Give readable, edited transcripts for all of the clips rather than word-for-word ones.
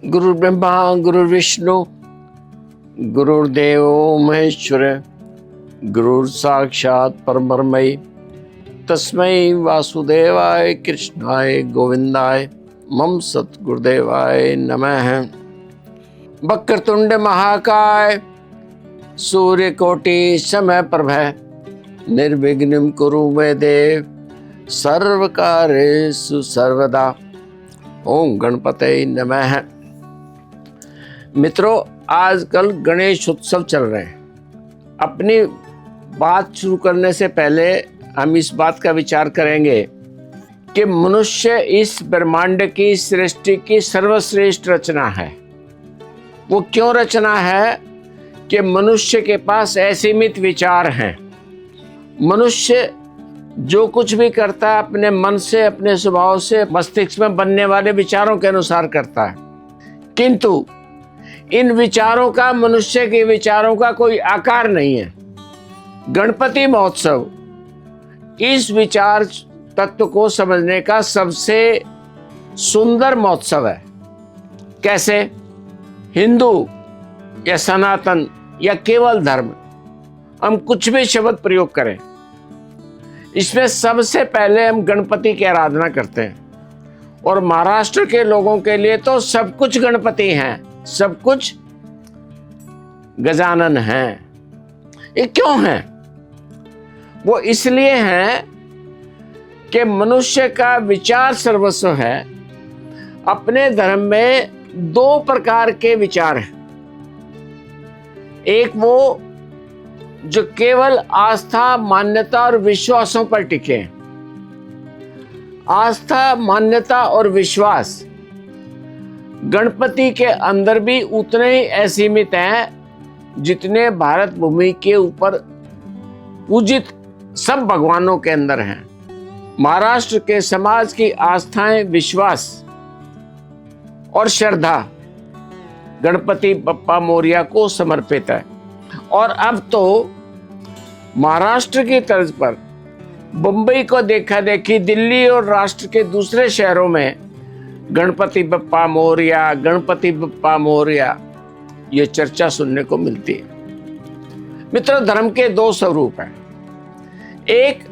गुरु ब्रह्मा गुरु विष्णु गुरुर्देव महेश्वर गुरु साक्षात परब्रह्मैः तस्मै वासुदेवाय कृष्णाय गोविंदाय मम सद्गुरुदेवाय नमः। वक्रतुंड महाकाय सूर्यकोटि समप्रभ निर्विघ्नं कुरु मे देव सर्वकार्येषु सर्वदा। ओम गणपतये नमः। मित्रों, आजकल गणेश उत्सव चल रहे हैं। अपनी बात शुरू करने से पहले हम इस बात का विचार करेंगे कि मनुष्य इस ब्रह्मांड की सृष्टि की सर्वश्रेष्ठ रचना है। वो क्यों रचना है कि मनुष्य के पास असीमित विचार हैं। मनुष्य जो कुछ भी करता है अपने मन से, अपने स्वभाव से, मस्तिष्क में बनने वाले विचारों के अनुसार करता है, किंतु इन विचारों का, मनुष्य के विचारों का कोई आकार नहीं है। गणपति महोत्सव इस विचार तत्व को समझने का सबसे सुंदर महोत्सव है। कैसे? हिंदू या सनातन या केवल धर्म, हम कुछ भी शब्द प्रयोग करें, इसमें सबसे पहले हम गणपति की आराधना करते हैं। और महाराष्ट्र के लोगों के लिए तो सब कुछ गणपति हैं, सब कुछ गजानन हैं। ये क्यों हैं? वो इसलिए हैं कि मनुष्य का विचार सर्वस्व है। अपने धर्म में दो प्रकार के विचार हैं। एक वो जो केवल आस्था, मान्यता और विश्वासों पर टिके हैं। आस्था, मान्यता और विश्वास गणपति के अंदर भी उतने ही असीमित हैं जितने भारत भूमि के ऊपर पूजित सब भगवानों के अंदर हैं। महाराष्ट्र के समाज की आस्थाएं, विश्वास और श्रद्धा गणपति बप्पा मोरया को समर्पित है। और अब तो महाराष्ट्र की तर्ज पर मुंबई को देखा देखी दिल्ली और राष्ट्र के दूसरे शहरों में गणपति बप्पा मोरया, गणपति बप्पा मोरया, ये चर्चा सुनने को मिलती है। मित्रों, धर्म के दो स्वरूप हैं। एक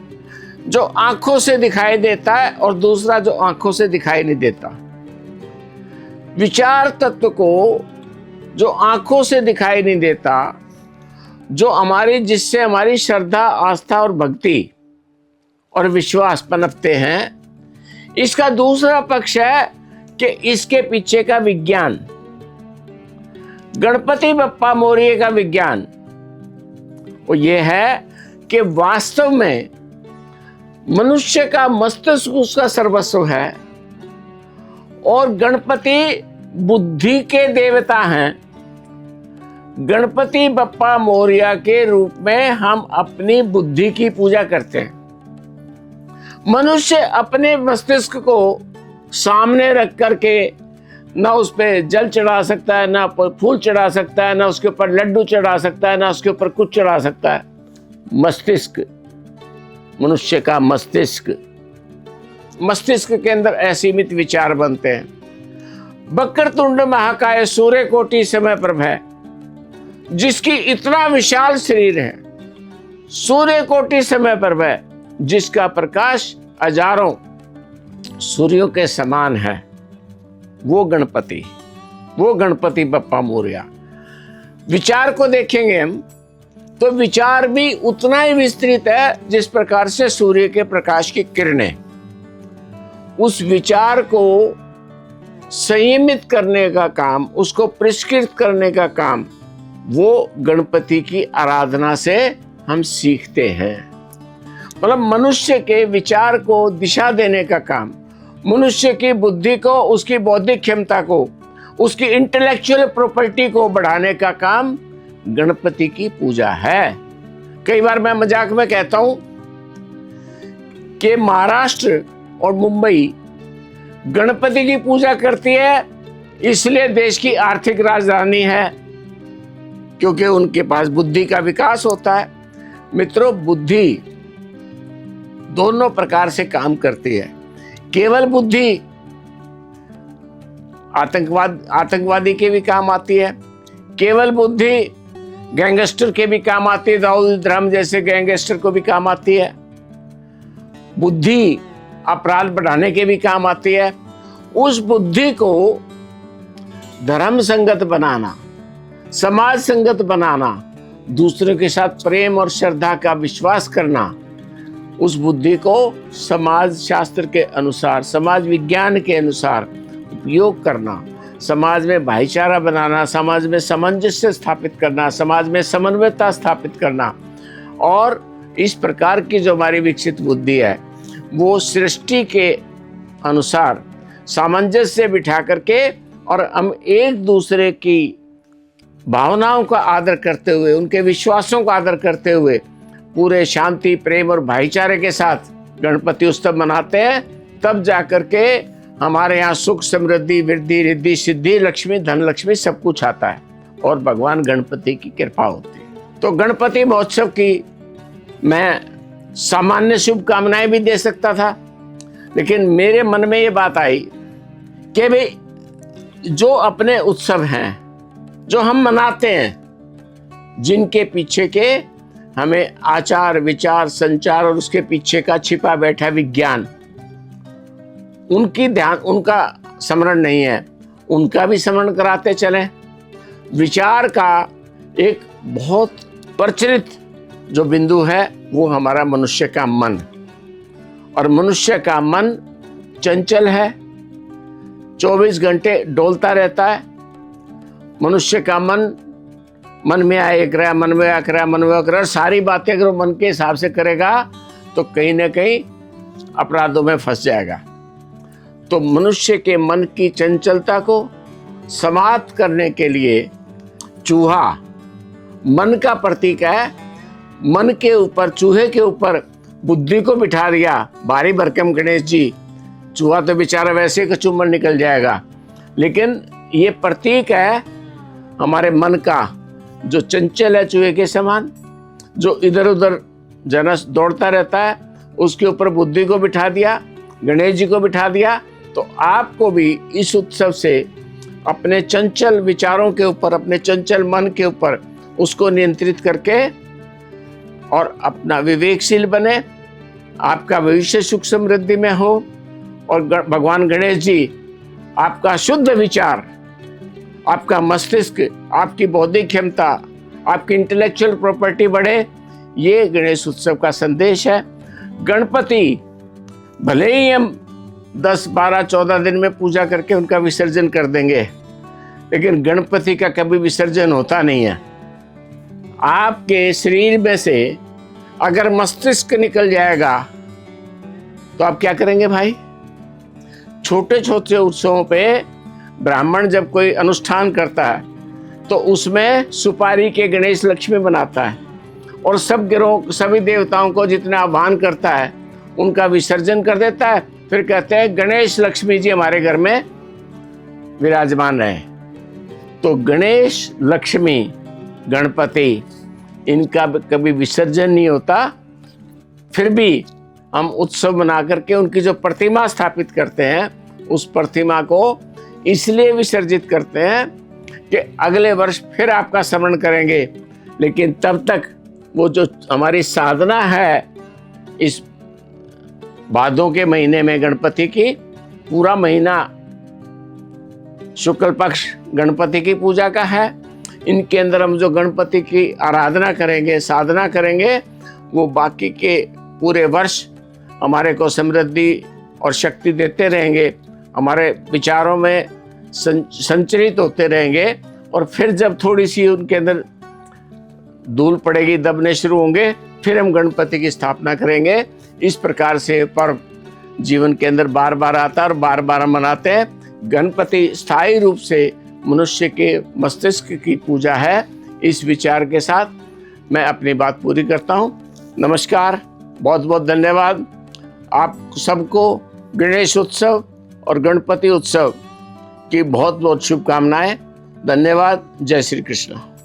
जो आंखों से दिखाई देता है और दूसरा जो आंखों से दिखाई नहीं देता। विचार तत्व को जो आंखों से दिखाई नहीं देता, जो जिससे हमारी श्रद्धा, आस्था और भक्ति और विश्वास पनपते हैं, इसका दूसरा पक्ष है कि इसके पीछे का विज्ञान। गणपति बप्पा मोरया का विज्ञान वो ये है कि वास्तव में मनुष्य का मस्तिष्क उसका सर्वस्व है और गणपति बुद्धि के देवता हैं। गणपति बप्पा मोरया के रूप में हम अपनी बुद्धि की पूजा करते हैं। मनुष्य अपने मस्तिष्क को सामने रख करके ना उस पर जल चढ़ा सकता है, ना फूल चढ़ा सकता है, ना उसके ऊपर लड्डू चढ़ा सकता है, ना उसके ऊपर कुछ चढ़ा सकता है। मस्तिष्क, मनुष्य का मस्तिष्क के अंदर असीमित विचार बनते हैं। वक्रतुंड महाकाय सूर्यकोटि समप्रभ है, जिसकी इतना विशाल शरीर है, सूर्यकोटि समप्रभ है, जिसका प्रकाश हजारों सूर्यों के समान है, वो गणपति बप्पा मोरया। विचार को देखेंगे हम तो विचार भी उतना ही विस्तृत है जिस प्रकार से सूर्य के प्रकाश की किरणें। उस विचार को संयमित करने का काम, उसको परिष्कृत करने का काम वो गणपति की आराधना से हम सीखते हैं। मतलब मनुष्य के विचार को दिशा देने का काम, मनुष्य की बुद्धि को, उसकी बौद्धिक क्षमता को, उसकी इंटेलेक्चुअल प्रॉपर्टी को बढ़ाने का काम गणपति की पूजा है। कई बार मैं मजाक में कहता हूं कि महाराष्ट्र और मुंबई गणपति की पूजा करती है, इसलिए देश की आर्थिक राजधानी है, क्योंकि उनके पास बुद्धि का विकास होता है। मित्रों, बुद्धि दोनों प्रकार से काम करती है। केवल बुद्धि आतंकवादी के भी काम आती है। केवल बुद्धि गैंगस्टर के भी काम आती है, राहुल धर्म जैसे गैंगस्टर को भी काम आती है। बुद्धि अपराध बढ़ाने के भी काम आती है। उस बुद्धि को धर्म संगत बनाना, समाज संगत बनाना, दूसरों के साथ प्रेम और श्रद्धा का विश्वास करना, उस बुद्धि को समाज शास्त्र के अनुसार, समाज विज्ञान के अनुसार उपयोग करना, समाज में भाईचारा बनाना, समाज में सामंजस्य स्थापित करना, समाज में समन्वयता स्थापित करना। और इस प्रकार की जो हमारी विकसित बुद्धि है वो सृष्टि के अनुसार सामंजस्य बिठा करके और हम एक दूसरे की भावनाओं का आदर करते हुए, उनके विश्वासों का आदर करते हुए पूरे शांति, प्रेम और भाईचारे के साथ गणपति उत्सव मनाते हैं, तब जाकर के हमारे यहाँ सुख, समृद्धि, वृद्धि, रिद्धि, सिद्धि, लक्ष्मी, धन लक्ष्मी सब कुछ आता है और भगवान गणपति की कृपा होती है। तो गणपति महोत्सव की मैं सामान्य शुभकामनाएं भी दे सकता था, लेकिन मेरे मन में ये बात आई कि भाई जो अपने उत्सव हैं, जो हम मनाते हैं, जिनके पीछे के हमें आचार, विचार, संचार और उसके पीछे का छिपा बैठा विज्ञान, उनका स्मरण नहीं है, उनका भी स्मरण कराते चलें। विचार का एक बहुत प्रचलित जो बिंदु है वो हमारा मनुष्य का मन, और मनुष्य का मन चंचल है, 24 घंटे डोलता रहता है। मनुष्य का मन में आए रहा, मन में आकर रहा, मन में आकर रहा, सारी बातें अगर वो मन के हिसाब से करेगा तो कहीं ना कहीं अपराधों में फंस जाएगा। तो मनुष्य के मन की चंचलता को समाप्त करने के लिए चूहा मन का प्रतीक है। मन के ऊपर, चूहे के ऊपर बुद्धि को बिठा दिया। भारी भरकम गणेश जी, चूहा तो बेचारा वैसे ही कचूमर निकल जाएगा, लेकिन ये प्रतीक है हमारे मन का, जो चंचल है चूहे के समान, जो इधर उधर जनस दौड़ता रहता है, उसके ऊपर बुद्धि को बिठा दिया, गणेश जी को बिठा दिया। तो आपको भी इस उत्सव से अपने चंचल विचारों के ऊपर, अपने चंचल मन के ऊपर उसको नियंत्रित करके और अपना विवेकशील बने, आपका भविष्य सुख समृद्धि में हो, और भगवान गणेश जी आपका शुद्ध विचार, आपका मस्तिष्क, आपकी बौद्धिक क्षमता, आपकी इंटेलेक्चुअल प्रॉपर्टी बढ़े। ये गणेश उत्सव का संदेश है। गणपति भले ही हम 10, 12, 14 दिन में पूजा करके उनका विसर्जन कर देंगे, लेकिन गणपति का कभी विसर्जन होता नहीं है। आपके शरीर में से अगर मस्तिष्क निकल जाएगा तो आप क्या करेंगे भाई? छोटे छोटे उत्सवों पे ब्राह्मण जब कोई अनुष्ठान करता है तो उसमें सुपारी के गणेश लक्ष्मी बनाता है और सभी देवताओं को जितना आह्वान करता है उनका विसर्जन कर देता है। फिर कहते हैं गणेश लक्ष्मी जी हमारे घर में विराजमान रहे। तो गणेश, लक्ष्मी, गणपति, इनका कभी विसर्जन नहीं होता। फिर भी हम उत्सव मना करके उनकी जो प्रतिमा स्थापित करते हैं, उस प्रतिमा को इसलिए विसर्जित करते हैं कि अगले वर्ष फिर आपका स्मरण करेंगे। लेकिन तब तक वो जो हमारी साधना है, इस भादों के महीने में गणपति की, पूरा महीना शुक्ल पक्ष गणपति की पूजा का है। इनके अंदर हम जो गणपति की आराधना करेंगे, साधना करेंगे, वो बाकी के पूरे वर्ष हमारे को समृद्धि और शक्ति देते रहेंगे, हमारे विचारों में संचरित होते रहेंगे। और फिर जब थोड़ी सी उनके अंदर धूल पड़ेगी, दबने शुरू होंगे, फिर हम गणपति की स्थापना करेंगे। इस प्रकार से पर्व जीवन के अंदर बार बार आता है और बार बार हम मनाते हैं। गणपति स्थायी रूप से मनुष्य के मस्तिष्क की पूजा है। इस विचार के साथ मैं अपनी बात पूरी करता हूँ। नमस्कार, बहुत बहुत धन्यवाद। आप सबको गणेश उत्सव और गणपति उत्सव की बहुत बहुत शुभकामनाएं। धन्यवाद। जय श्री कृष्ण।